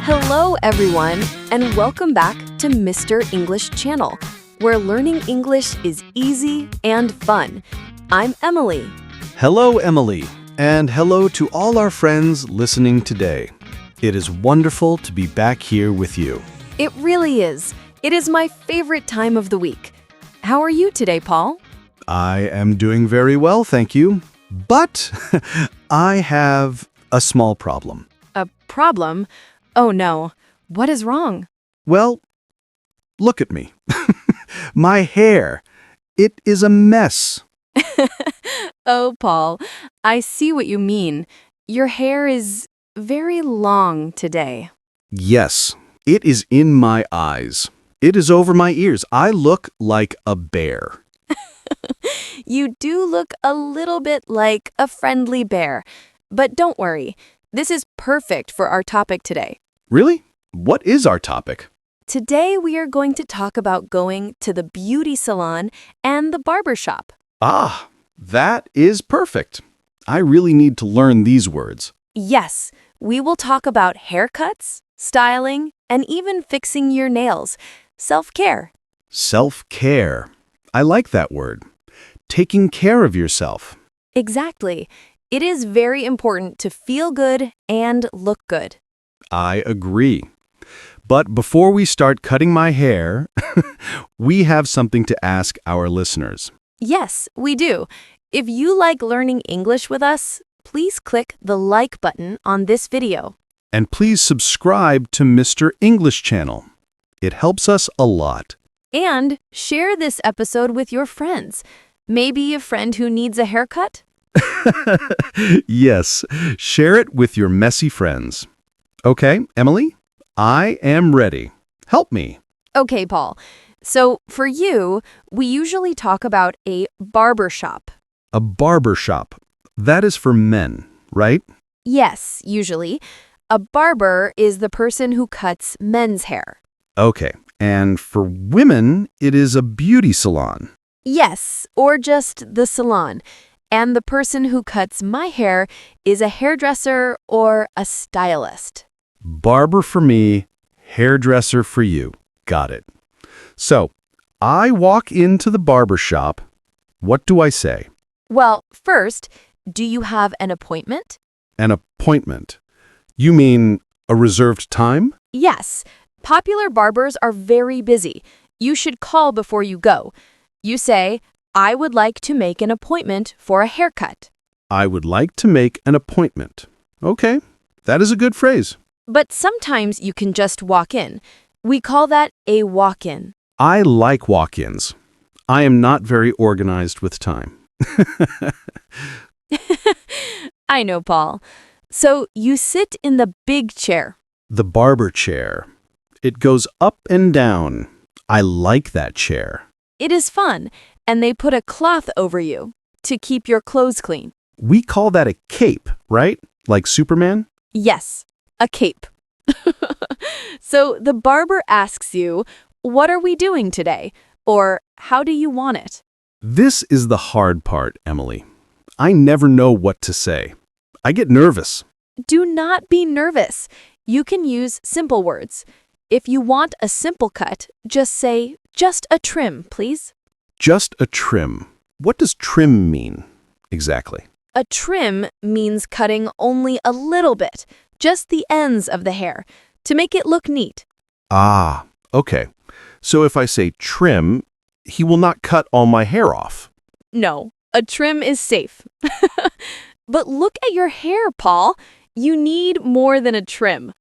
Hello, everyone, and welcome back to Mr. English Channel, where learning English is easy and fun. I'm Emily. Hello, Emily, and hello to all our friends listening today. It is wonderful to be back here with you. It really is. It is my favorite time of the week. How are you today, Paul? I am doing very well, thank you. But I have a small problem. A problem? Oh no. What is wrong? Well, look at me. My hair. It is a mess. Oh, Paul, I see what you mean. Your hair is very long today. Yes, it is in my eyes. It is over my ears. I look like a bear. You do look a little bit like a friendly bear. But don't worry, this is perfect for our topic today. Really? What is our topic? Today we are going to talk about going to the beauty salon and the barber shop. Ah, that is perfect. I really need to learn these words. Yes, we will talk about haircuts, styling, and even fixing your nails. Self-care. Self-care. I like that word. Taking care of yourself. Exactly. It is very important to feel good and look good. I agree. But before we start cutting my hair, we have something to ask our listeners. Yes, we do. If you like learning English with us, please click the like button on this video. And please subscribe to Mr. English Channel. It helps us a lot. And share this episode with your friends. Maybe a friend who needs a haircut? Yes, share it with your messy friends. Okay, Emily, I am ready. Help me. Okay, Paul. So for you, we usually talk about a barber shop. A barber shop. That is for men, right? Yes, usually. A barber is the person who cuts men's hair. Okay, and for women, it is a beauty salon. Yes, or just the salon. And the person who cuts my hair is a hairdresser or a stylist. Barber for me, hairdresser for you. Got it. So, I walk into the barber shop. What do I say? Well, first, do you have an appointment? An appointment. You mean a reserved time? Yes. Popular barbers are very busy. You should call before you go. You say, I would like to make an appointment for a haircut. I would like to make an appointment. Okay, that is a good phrase. But sometimes you can just walk in. We call that a walk-in. I like walk-ins. I am not very organized with time. I know, Paul. So you sit in the big chair. The barber chair. It goes up and down. I like that chair. It is fun, and they put a cloth over you to keep your clothes clean. We call that a cape, right? Like Superman? Yes, a cape. So the barber asks you, what are we doing today? Or how do you want it? This is the hard part, Emily. I never know what to say. I get nervous. Do not be nervous. You can use simple words. If you want a simple cut, just say, just a trim, please. Just a trim. What does trim mean exactly? A trim means cutting only a little bit, just the ends of the hair, to make it look neat. Ah, okay. So if I say trim, he will not cut all my hair off. No, a trim is safe. But look at your hair, Paul. You need more than a trim.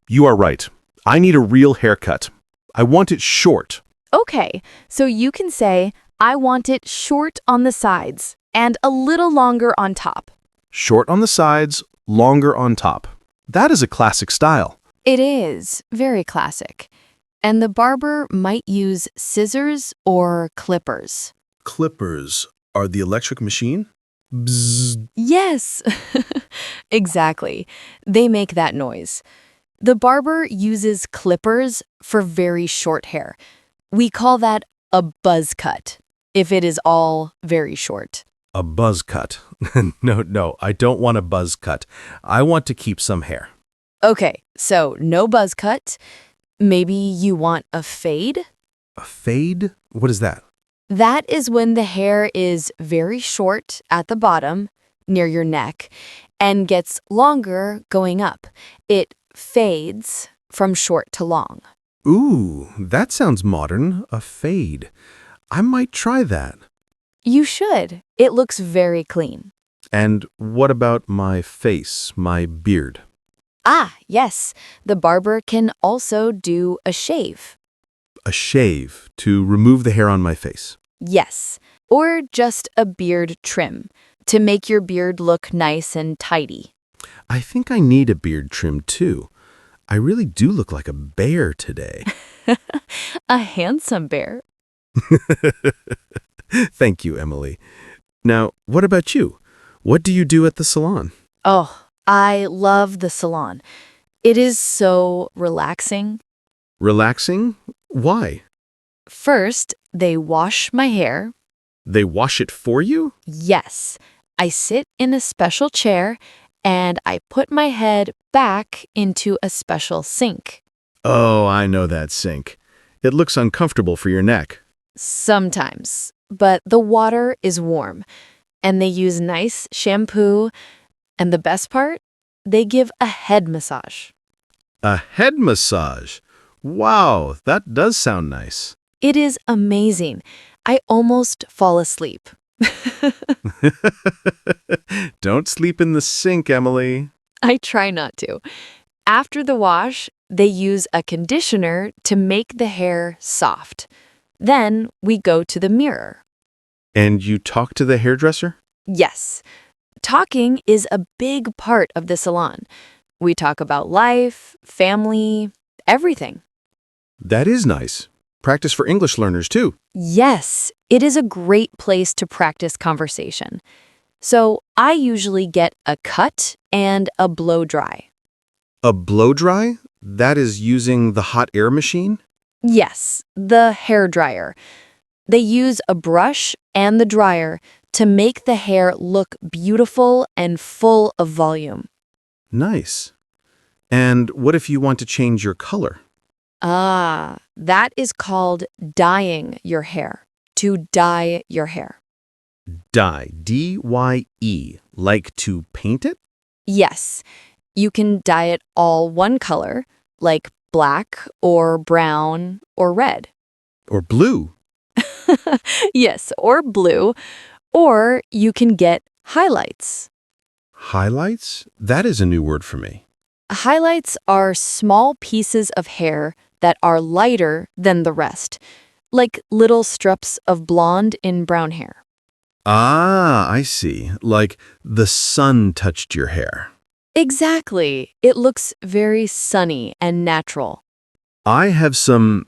You are right. I need a real haircut. I want it short. Okay, so you can say, I want it short on the sides and a little longer on top. Short on the sides, longer on top. That is a classic style. It is very classic. And the barber might use scissors or clippers. Clippers are the electric machine? Bzzz. Yes, exactly. They make that noise. The barber uses clippers for very short hair. We call that a buzz cut, if it is all very short. A buzz cut. No, I don't want a buzz cut. I want to keep some hair. Okay, so no buzz cut. Maybe you want a fade? A fade? What is that? That is when the hair is very short at the bottom, near your neck, and gets longer going up. It fades from short to long. Ooh, that sounds modern. A fade. I might try that. You should. It looks very clean. And what about my face, my beard? Ah, yes. The barber can also do a shave. A shave to remove the hair on my face. Yes. Or just a beard trim to make your beard look nice and tidy. I think I need a beard trim too. I really do look like a bear today. A handsome bear. Thank you, Emily. Now, what about you? What do you do at the salon? Oh, I love the salon. It is so relaxing. Relaxing? Why? First, they wash my hair. They wash it for you? Yes, I sit in a special chair and I put my head back into a special sink. Oh, I know that sink. It looks uncomfortable for your neck. Sometimes, but the water is warm and they use nice shampoo. And the best part? They give a head massage. A head massage? Wow, that does sound nice. It is amazing. I almost fall asleep. Don't sleep in the sink, Emily. I try not to. After the wash, they use a conditioner to make the hair soft. Then we go to the mirror. And you talk to the hairdresser? Yes, talking is a big part of the salon. We talk about life, family, everything. That is nice. Practice for English learners, too. Yes, it is a great place to practice conversation. So I usually get a cut and a blow dry. A blow dry? That is using the hot air machine? Yes, the hair dryer. They use a brush and the dryer to make the hair look beautiful and full of volume. Nice. And what if you want to change your color? Ah, that is called dyeing your hair. To dye your hair. Dye, D-Y-E, like to paint it? Yes, you can dye it all one color, like black or brown or red. Or blue? Yes, or blue. Or you can get highlights. Highlights? That is a new word for me. Highlights are small pieces of hair that are lighter than the rest, like little strips of blonde in brown hair. Ah, I see. Like the sun touched your hair. Exactly. It looks very sunny and natural. I have some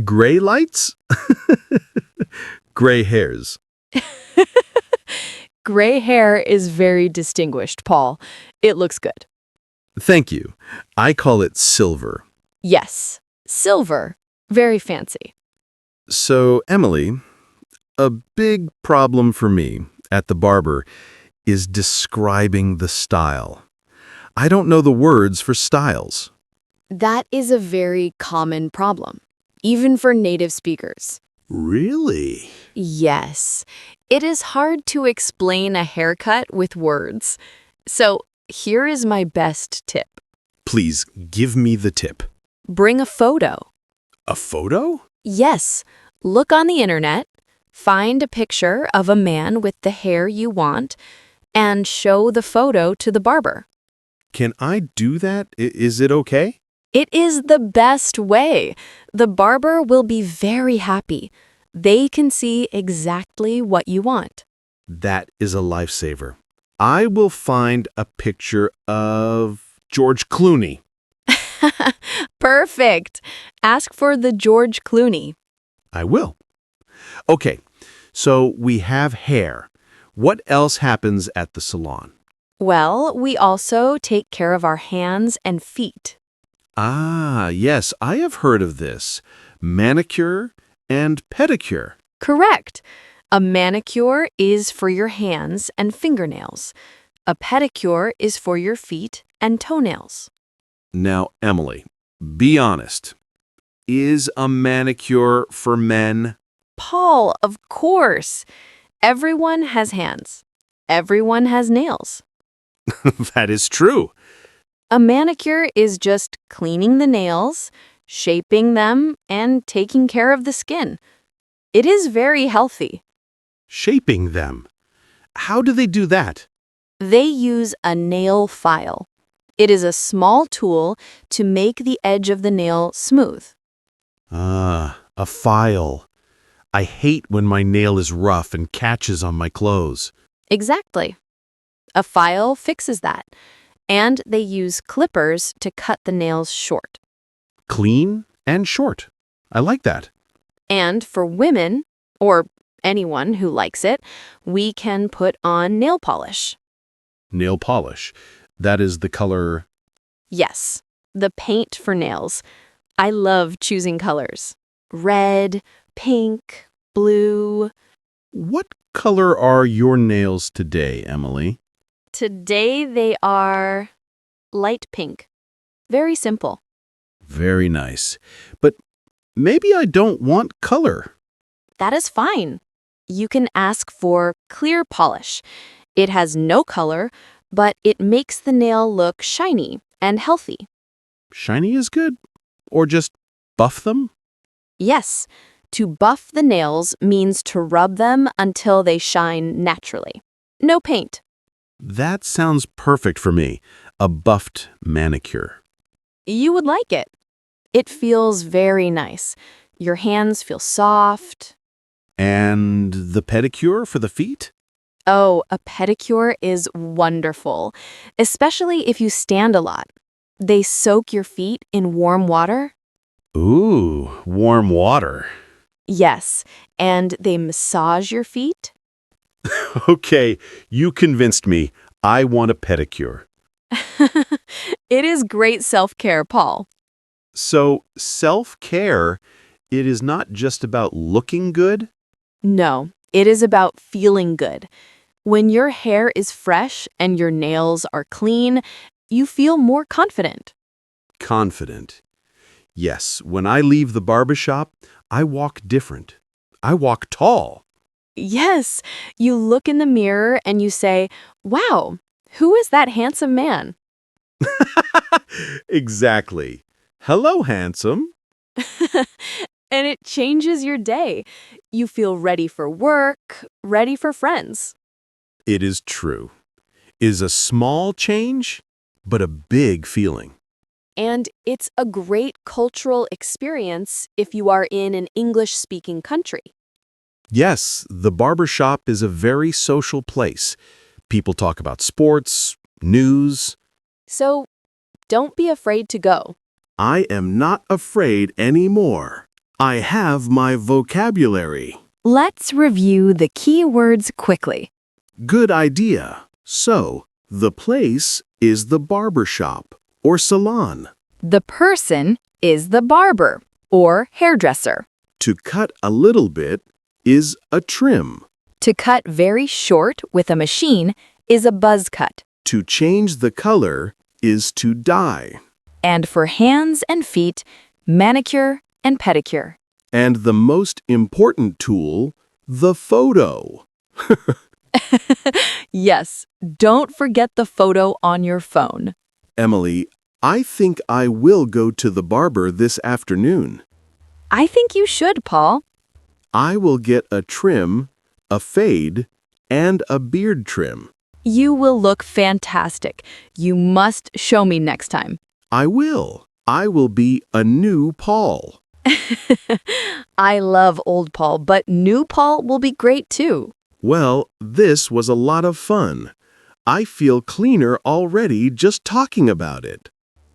gray lights? Gray hairs. Gray hair is very distinguished, Paul. It looks good. Thank you. I call it silver. Yes, silver. Very fancy. So, Emily, a big problem for me at the barber is describing the style. I don't know the words for styles. That is a very common problem, even for native speakers. Really? Yes, it is hard to explain a haircut with words. So here is my best tip. Please give me the tip. Bring a photo. A photo? Yes, look on the internet, find a picture of a man with the hair you want, and show the photo to the barber. Can I do that? Is it okay? It is the best way. The barber will be very happy. They can see exactly what you want. That is a lifesaver. I will find a picture of George Clooney. Perfect. Ask for the George Clooney. I will. Okay, so we have hair. What else happens at the salon? Well, we also take care of our hands and feet. Ah, yes, I have heard of this. Manicure and pedicure. Correct. A manicure is for your hands and fingernails. A pedicure is for your feet and toenails. Now, Emily, be honest. Is a manicure for men? Paul, of course. Everyone has hands. Everyone has nails. That is true. A manicure is just cleaning the nails, shaping them, and taking care of the skin. It is very healthy. Shaping them. How do they do that? They use a nail file. It is a small tool to make the edge of the nail smooth. Ah, a file. I hate when my nail is rough and catches on my clothes. Exactly. A file fixes that, and they use clippers to cut the nails short. Clean and short. I like that. And for women, or anyone who likes it, we can put on nail polish. Nail polish. That is the color. Yes, the paint for nails. I love choosing colors. Red, pink, blue. What color are your nails today, Emily? Today they are light pink. Very simple. Very nice. But maybe I don't want color. That is fine. You can ask for clear polish. It has no color, but it makes the nail look shiny and healthy. Shiny is good. Or just buff them? Yes, to buff the nails means to rub them until they shine naturally. No paint. That sounds perfect for me. A buffed manicure. You would like it. It feels very nice. Your hands feel soft. And the pedicure for the feet? Oh, a pedicure is wonderful, especially if you stand a lot. They soak your feet in warm water. Ooh, warm water. Yes, and they massage your feet. Okay, you convinced me. I want a pedicure. It is great self-care, Paul. So, self-care, it is not just about looking good? No, it is about feeling good. When your hair is fresh and your nails are clean, you feel more confident. Confident. Yes, when I leave the barbershop, I walk different. I walk tall. Yes, you look in the mirror and you say, "Wow, who is that handsome man?" Exactly. Hello, handsome. And it changes your day. You feel ready for work, ready for friends. It is true. Is a small change, but a big feeling. And it's a great cultural experience if you are in an English-speaking country. Yes, the barbershop is a very social place. People talk about sports, news. So don't be afraid to go. I am not afraid anymore. I have my vocabulary. Let's review the key words quickly. Good idea. So, the place is the barbershop or salon. The person is the barber or hairdresser. To cut a little bit is a trim. To cut very short with a machine is a buzz cut. To change the color is to dye. And for hands and feet, manicure and pedicure. And the most important tool, the photo. Yes, don't forget the photo on your phone. Emily, I think I will go to the barber this afternoon. I think you should, Paul. I will get a trim, a fade, and a beard trim. You will look fantastic. You must show me next time. I will. I will be a new Paul. I love old Paul, but new Paul will be great too. Well, this was a lot of fun. I feel cleaner already just talking about it.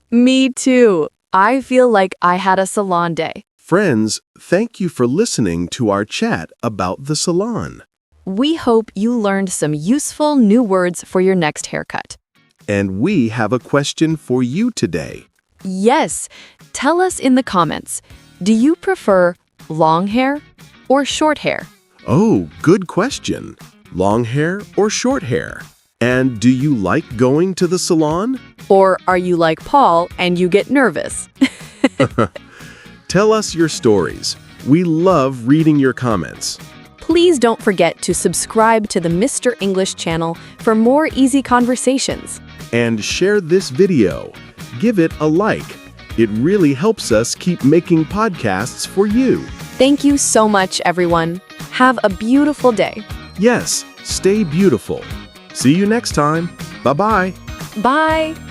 Me too. I feel like I had a salon day. Friends, thank you for listening to our chat about the salon. We hope you learned some useful new words for your next haircut. And we have a question for you today. Yes, tell us in the comments. Do you prefer long hair or short hair? Oh, good question. Long hair or short hair? And do you like going to the salon? Or are you like Paul and you get nervous? Tell us your stories. We love reading your comments. Please don't forget to subscribe to the Mr. English channel for more easy conversations. And share this video. Give it a like. It really helps us keep making podcasts for you. Thank you so much, everyone. Have a beautiful day. Yes, stay beautiful. See you next time. Bye-bye. Bye.